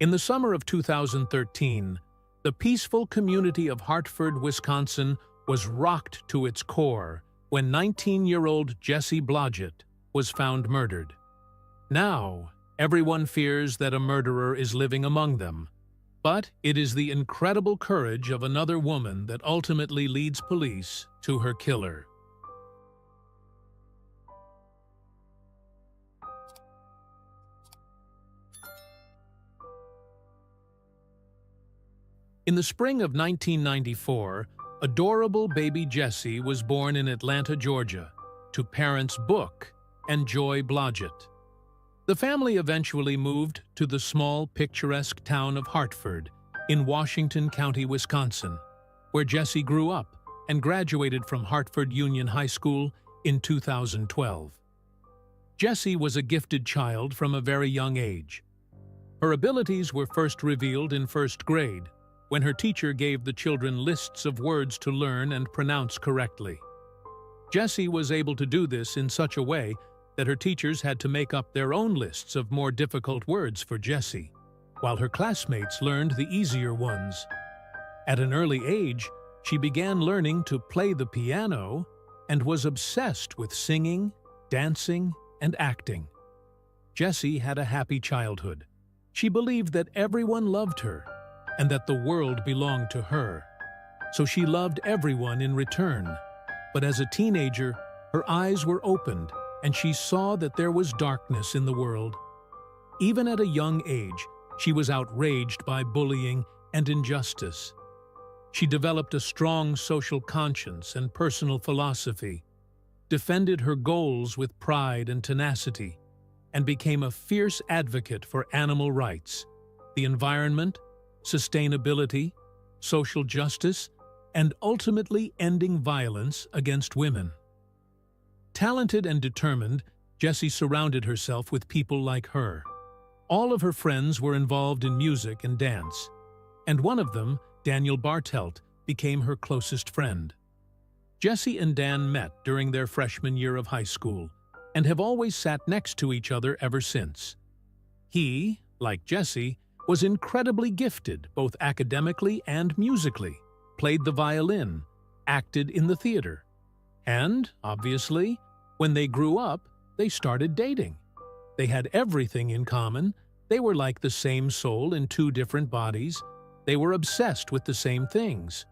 In the summer of 2013, the peaceful community of Hartford, Wisconsin was rocked to its core when 19-year-old Jessie Blodgett was found murdered. Now, everyone fears that a murderer is living among them, but it is the incredible courage of another woman that ultimately leads police to her killer. In the spring of 1994, adorable baby Jessie was born in Atlanta, Georgia, to parents Book and Joy Blodgett. The family eventually moved to the small, picturesque town of Hartford in Washington County, Wisconsin, where Jessie grew up and graduated from Hartford Union High School in 2012. Jessie was a gifted child from a very young age. Her abilities were first revealed in first grade, when her teacher gave the children lists of words to learn and pronounce correctly. Jessie was able to do this in such a way that her teachers had to make up their own lists of more difficult words for Jessie, while her classmates learned the easier ones. At an early age, she began learning to play the piano and was obsessed with singing, dancing, and acting. Jessie had a happy childhood. She believed that everyone loved her and that the world belonged to her. So she loved everyone in return. But as a teenager, her eyes were opened and she saw that there was darkness in the world. Even at a young age, she was outraged by bullying and injustice. She developed a strong social conscience and personal philosophy, defended her goals with pride and tenacity, and became a fierce advocate for animal rights, the environment, sustainability, social justice, and ultimately ending violence against women. Talented and determined, Jessie surrounded herself with people like her. All of her friends were involved in music and dance, and one of them, Daniel Bartelt, became her closest friend. Jessie and Dan met during their freshman year of high school and have always sat next to each other ever since. He, like Jessie, was incredibly gifted both academically and musically, played the violin, acted in the theater. And, obviously, when they grew up, they started dating. They had everything in common. They were like the same soul in two different bodies. They were obsessed with the same things.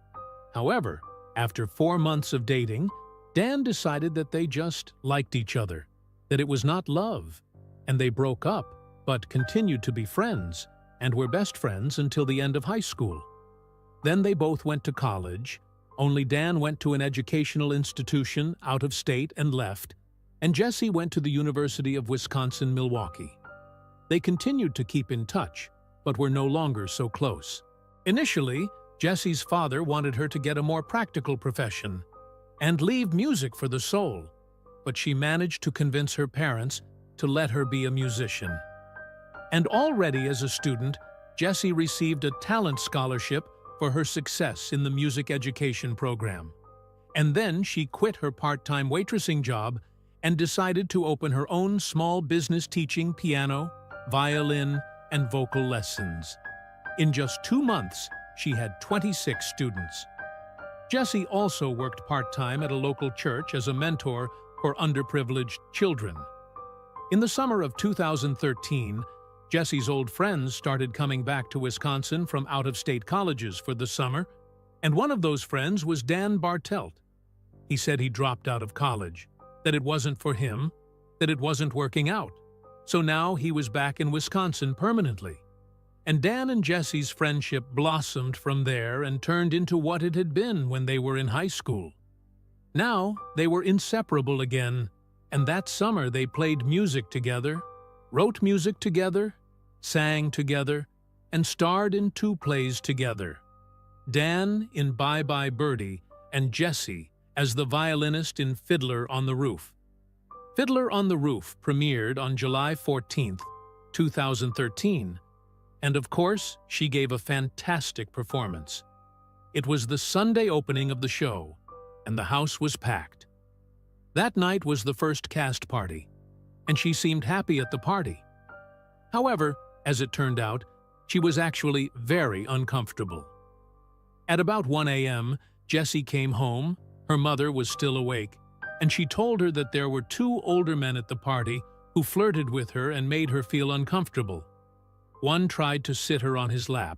However, after 4 months of dating, Dan decided that they just liked each other, that it was not love, and they broke up, but continued to be friends, and were best friends until the end of high school. Then they both went to college, only Dan went to an educational institution out of state and left, and Jessie went to the University of Wisconsin-Milwaukee. They continued to keep in touch, but were no longer so close. Initially, Jessie's father wanted her to get a more practical profession and leave music for the soul, but she managed to convince her parents to let her be a musician. And already as a student, Jessie received a talent scholarship for her success in the music education program. And then she quit her part-time waitressing job and decided to open her own small business teaching piano, violin, and vocal lessons. In just 2 months, she had 26 students. Jessie also worked part-time at a local church as a mentor for underprivileged children. In the summer of 2013, Jessie's old friends started coming back to Wisconsin from out-of-state colleges for the summer, and one of those friends was Dan Bartelt. He said he dropped out of college, that it wasn't for him, that it wasn't working out, so now he was back in Wisconsin permanently. And Dan and Jessie's friendship blossomed from there and turned into what it had been when they were in high school. Now they were inseparable again, and that summer they played music together, wrote music together, sang together, and starred in 2 plays together. Dan in Bye Bye Birdie and Jessie as the violinist in Fiddler on the Roof. Fiddler on the Roof premiered on July 14, 2013, and of course, she gave a fantastic performance. It was the Sunday opening of the show, and the house was packed. That night was the first cast party, and she seemed happy at the party. However, as it turned out, She was actually very uncomfortable. At about 1 a.m., Jessie came home. Her mother was still awake, and she told her that there were two older men at the party who flirted with her and made her feel uncomfortable. One tried to sit her on his lap.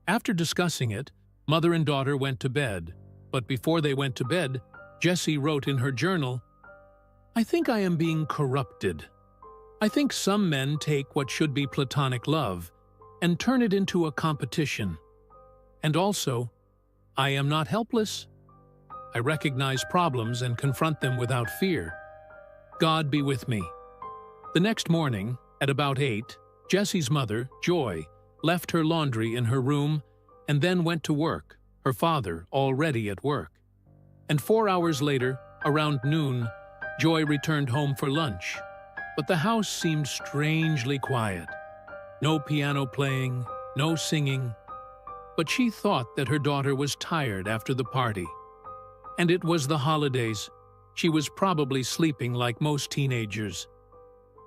After discussing it, mother and daughter went to bed, but before they went to bed, Jessie wrote in her journal, "I think I am being corrupted. I think some men take what should be platonic love and turn it into a competition. And also, I am not helpless. I recognize problems and confront them without fear. God be with me." The next morning, at about 8, Jessie's mother, Joy, left her laundry in her room and then went to work, her father already at work. And 4 hours later, around noon, Joy returned home for lunch. But the house seemed strangely quiet. No piano playing, no singing. But she thought that her daughter was tired after the party. And it was the holidays. She was probably sleeping like most teenagers.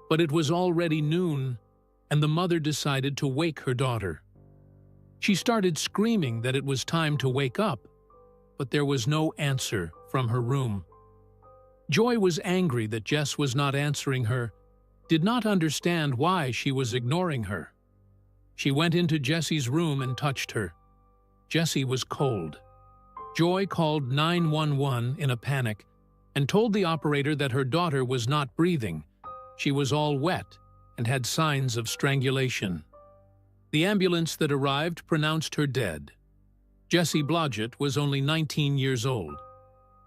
But it was already noon, and the mother decided to wake her daughter. She started screaming that it was time to wake up, but there was no answer from her room. Joy was angry that Jess was not answering her, did not understand why she was ignoring her. She went into Jessie's room and touched her. Jessie was cold. Joy called 911 in a panic and told the operator that her daughter was not breathing. She was all wet and had signs of strangulation. The ambulance that arrived pronounced her dead. Jessie Blodgett was only 19 years old.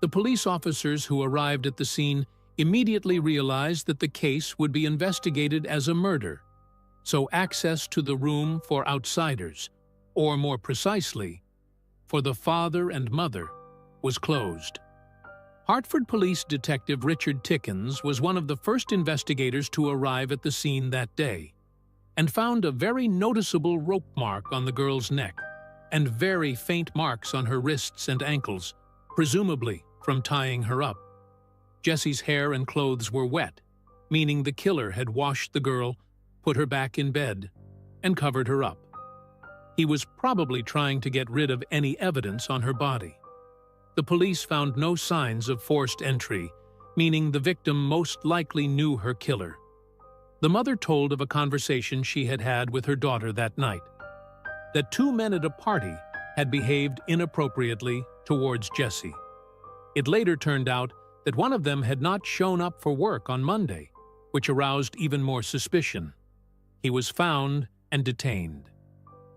The police officers who arrived at the scene immediately realized that the case would be investigated as a murder, so access to the room for outsiders, or more precisely, for the father and mother, was closed. Hartford Police Detective Richard Tickens was one of the first investigators to arrive at the scene that day, and found a very noticeable rope mark on the girl's neck, and very faint marks on her wrists and ankles, presumably from tying her up. Jessie's hair and clothes were wet, meaning the killer had washed the girl, put her back in bed, and covered her up. He was probably trying to get rid of any evidence on her body. The police found no signs of forced entry, meaning the victim most likely knew her killer. The mother told of a conversation she had had with her daughter that night, that two men at a party had behaved inappropriately towards Jessie. It later turned out that one of them had not shown up for work on Monday, which aroused even more suspicion. He was found and detained.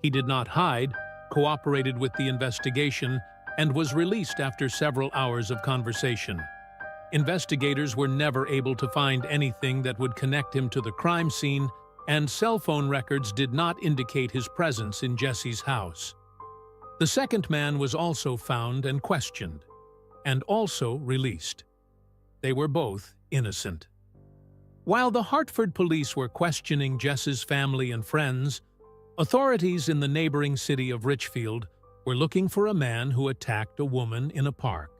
He did not hide, cooperated with the investigation, and was released after several hours of conversation. Investigators were never able to find anything that would connect him to the crime scene, and cell phone records did not indicate his presence in Jessie's house. The second man was also found and questioned, and also released. They were both innocent. While the Hartford police were questioning Jess's family and friends, authorities in the neighboring city of Richfield were looking for a man who attacked a woman in a park.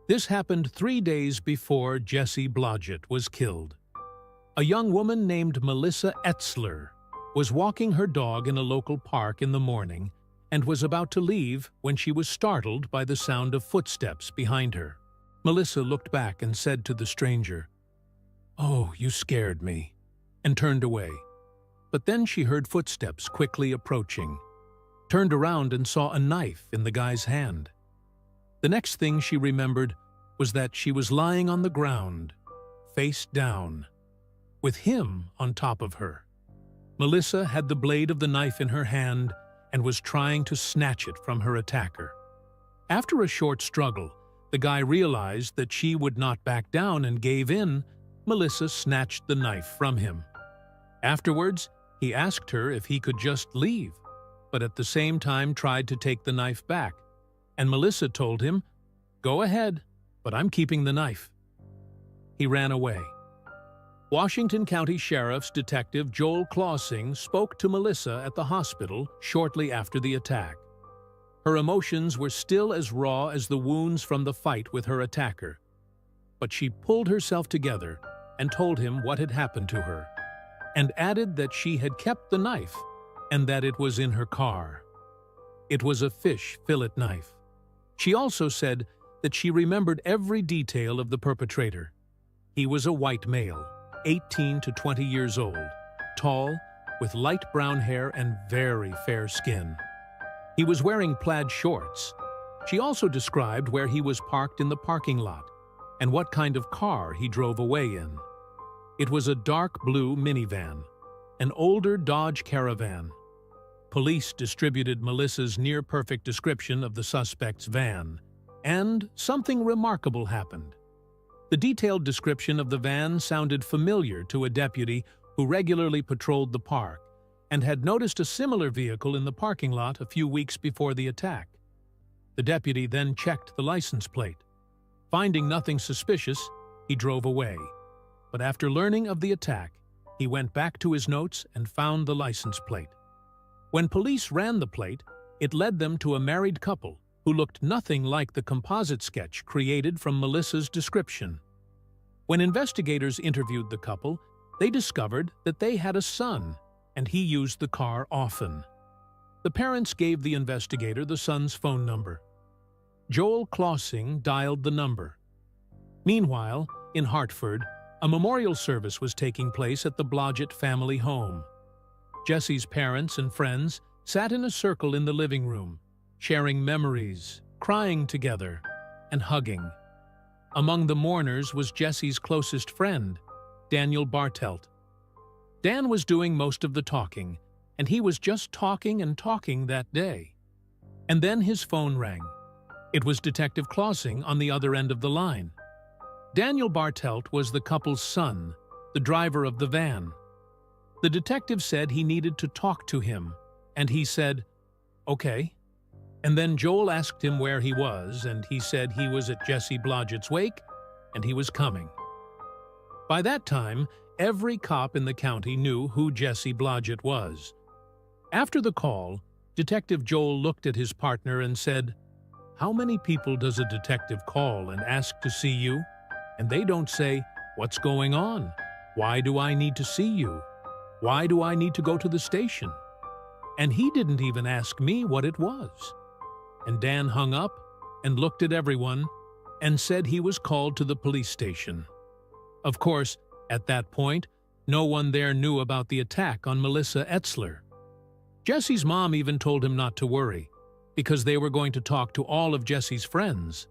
This happened 3 days before Jessie Blodgett was killed. A young woman named Melissa Etzler was walking her dog in a local park in the morning and was about to leave when she was startled by the sound of footsteps behind her. Melissa looked back and said to the stranger, "Oh, you scared me," and turned away. But then she heard footsteps quickly approaching, turned around and saw a knife in the guy's hand. The next thing she remembered was that she was lying on the ground, face down, with him on top of her. Melissa had the blade of the knife in her hand and was trying to snatch it from her attacker. After a short struggle, the guy realized that she would not back down and gave in. Melissa snatched the knife from him. Afterwards, he asked her if he could just leave, but at the same time tried to take the knife back, and Melissa told him, "Go ahead, but I'm keeping the knife." He ran away. Washington County Sheriff's Detective Joel Clausing spoke to Melissa at the hospital shortly after the attack. Her emotions were still as raw as the wounds from the fight with her attacker, but she pulled herself together and told him what had happened to her, and added that she had kept the knife and that it was in her car. It was a fish fillet knife. She also said that she remembered every detail of the perpetrator. He was a white male, 18 to 20 years old, tall, with light brown hair and very fair skin. He was wearing plaid shorts. She also described where he was parked in the parking lot and what kind of car he drove away in. It was a dark blue minivan, an older Dodge Caravan. Police distributed Melissa's near-perfect description of the suspect's van, and something remarkable happened. The detailed description of the van sounded familiar to a deputy who regularly patrolled the park and had noticed a similar vehicle in the parking lot a few weeks before the attack. The deputy then checked the license plate. Finding nothing suspicious, he drove away. But after learning of the attack, he went back to his notes and found the license plate. When police ran the plate, it led them to a married couple who looked nothing like the composite sketch created from Melissa's description. When investigators interviewed the couple, they discovered that they had a son, and he used the car often. The parents gave the investigator the son's phone number. Joel Clausing dialed the number. Meanwhile, in Hartford, a memorial service was taking place at the Blodgett family home. Jessie's parents and friends sat in a circle in the living room, sharing memories, crying together, and hugging. Among the mourners was Jessie's closest friend, Daniel Bartelt. Dan was doing most of the talking, and he was just talking and talking that day. And then his phone rang. It was Detective Clausing on the other end of the line. Daniel Bartelt was the couple's son, the driver of the van. The detective said he needed to talk to him, and he said, "Okay." And then Joel asked him where he was, and he said he was at Jessie Blodgett's wake, and he was coming. By that time, every cop in the county knew who Jessie Blodgett was. After the call, Detective Joel looked at his partner and said, "How many people does a detective call and ask to see you? And they don't say, 'What's going on? Why do I need to see you? Why do I need to go to the station?' And he didn't even ask me what it was." And Dan hung up and looked at everyone and said he was called to the police station. Of course, at that point, no one there knew about the attack on Melissa Etzler. Jessie's mom even told him not to worry, because they were going to talk to all of Jessie's friends.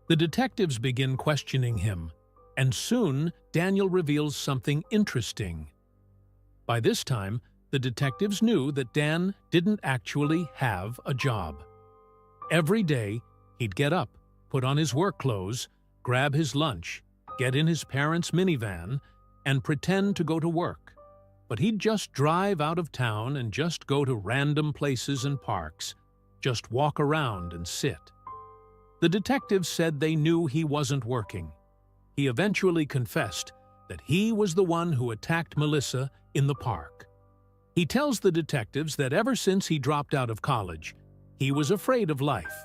The detectives begin questioning him, and soon Daniel reveals something interesting. By this time, the detectives knew that Dan didn't actually have a job. Every day, he'd get up, put on his work clothes, grab his lunch, get in his parents' minivan, and pretend to go to work. But he'd just drive out of town and just go to random places and parks, just walk around and sit. The detectives said they knew he wasn't working. He eventually confessed that he was the one who attacked Melissa in the park. He tells the detectives that ever since he dropped out of college, he was afraid of life,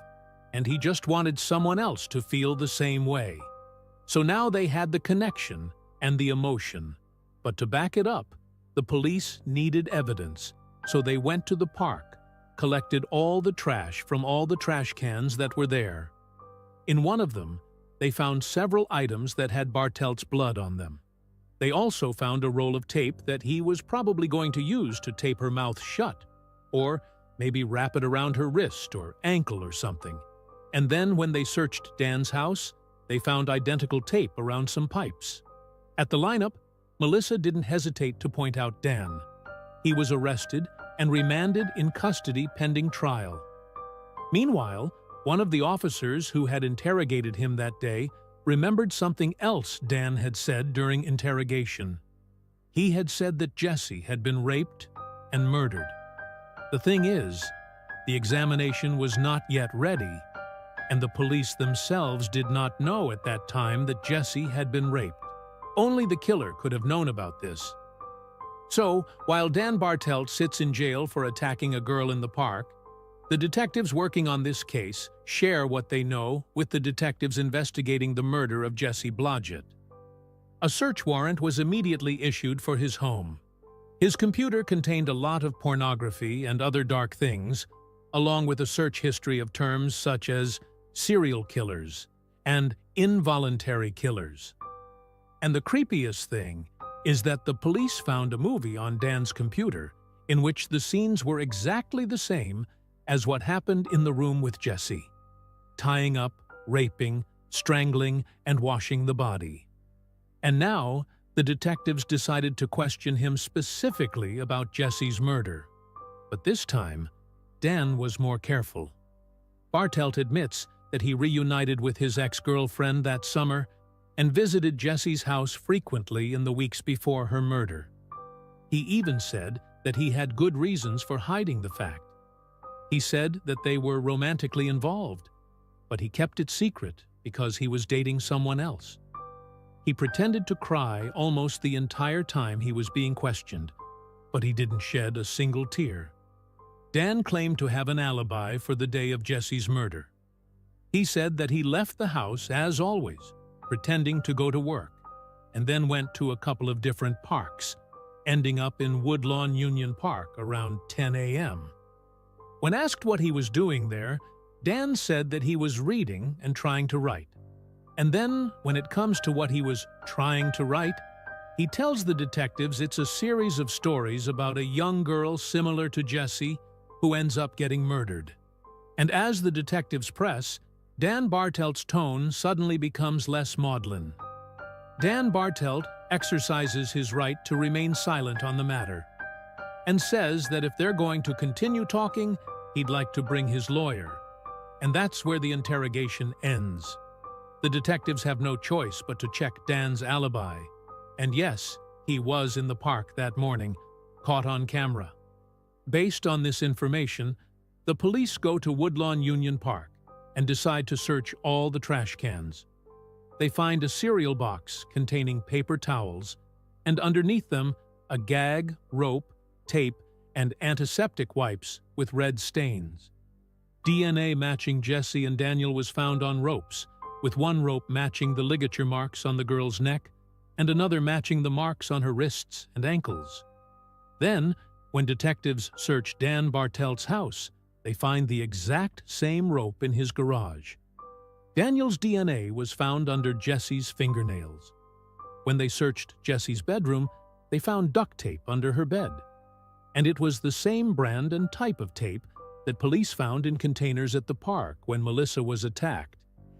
and he just wanted someone else to feel the same way. So now they had the connection and the emotion. But to back it up, the police needed evidence, so they went to the park, collected all the trash from all the trash cans that were there. In one of them, they found several items that had Bartelt's blood on them. They also found a roll of tape that he was probably going to use to tape her mouth shut, or maybe wrap it around her wrist or ankle or something. And then when they searched Dan's house, they found identical tape around some pipes. At the lineup, Melissa didn't hesitate to point out Dan. He was arrested and remanded in custody pending trial. Meanwhile, one of the officers who had interrogated him that day remembered something else Dan had said during interrogation. He had said that Jessie had been raped and murdered. The thing is, the examination was not yet ready, and the police themselves did not know at that time that Jessie had been raped. Only the killer could have known about this. So, while Dan Bartelt sits in jail for attacking a girl in the park, the detectives working on this case share what they know with the detectives investigating the murder of Jessie Blodgett. A search warrant was immediately issued for his home. His computer contained a lot of pornography and other dark things, along with a search history of terms such as serial killers and involuntary killers. And the creepiest thing is that the police found a movie on Dan's computer in which the scenes were exactly the same as what happened in the room with Jessie: tying up, raping, strangling, and washing the body. And now, the detectives decided to question him specifically about Jessie's murder. But this time, Dan was more careful. Bartelt admits that he reunited with his ex-girlfriend that summer and visited Jessie's house frequently in the weeks before her murder. He even said that he had good reasons for hiding the fact. He said that they were romantically involved, but he kept it secret because he was dating someone else. He pretended to cry almost the entire time he was being questioned, but he didn't shed a single tear. Dan claimed to have an alibi for the day of Jessie's murder. He said that he left the house, as always, pretending to go to work, and then went to a couple of different parks, ending up in Woodlawn Union Park around 10 a.m. When asked what he was doing there, Dan said that he was reading and trying to write. And then, when it comes to what he was trying to write, he tells the detectives it's a series of stories about a young girl similar to Jessie who ends up getting murdered. And as the detectives press, Dan Bartelt's tone suddenly becomes less maudlin. Dan Bartelt exercises his right to remain silent on the matter and says that if they're going to continue talking, he'd like to bring his lawyer. And that's where the interrogation ends. The detectives have no choice but to check Dan's alibi. And yes, he was in the park that morning, caught on camera. Based on this information, the police go to Woodlawn Union Park and decide to search all the trash cans. They find a cereal box containing paper towels, and underneath them, a gag, rope, tape, and antiseptic wipes with red stains. DNA matching Jessie and Daniel was found on ropes, with one rope matching the ligature marks on the girl's neck and another matching the marks on her wrists and ankles. Then, when detectives search Dan Bartelt's house, they find the exact same rope in his garage. Daniel's DNA was found under Jessie's fingernails. When they searched Jessie's bedroom, they found duct tape under her bed. And it was the same brand and type of tape that police found in containers at the park when Melissa was attacked.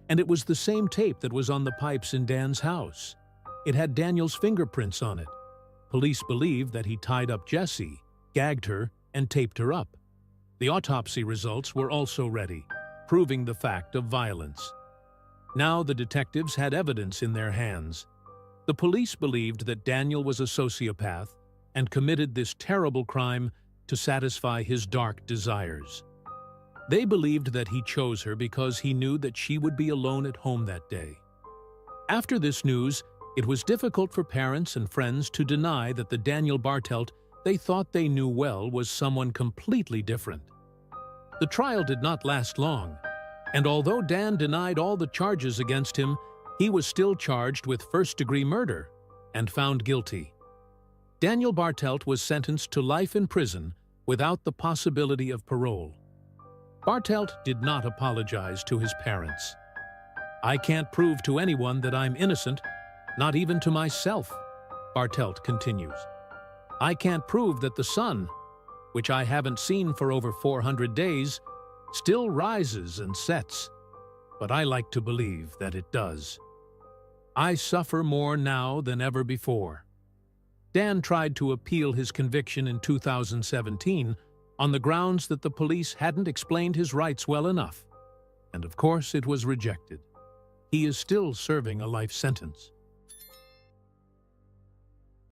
And it was the same tape that was on the pipes in Dan's house. It had Daniel's fingerprints on it. Police believe that he tied up Jessie, gagged her, and taped her up. The autopsy results were also ready, proving the fact of violence. Now the detectives had evidence in their hands. The police believed that Daniel was a sociopath and committed this terrible crime to satisfy his dark desires. They believed that he chose her because he knew that she would be alone at home that day. After this news, it was difficult for parents and friends to deny that the Daniel Bartelt they thought they knew well was someone completely different. The trial did not last long, and although Dan denied all the charges against him, he was still charged with first-degree murder and found guilty. Daniel Bartelt was sentenced to life in prison without the possibility of parole. Bartelt did not apologize to his parents. "I can't prove to anyone that I'm innocent, not even to myself," Bartelt continues. "I can't prove that the sun, which I haven't seen for over 400 days, still rises and sets, but I like to believe that it does. I suffer more now than ever before." Dan tried to appeal his conviction in 2017 on the grounds that the police hadn't explained his rights well enough, and of course it was rejected. He is still serving a life sentence.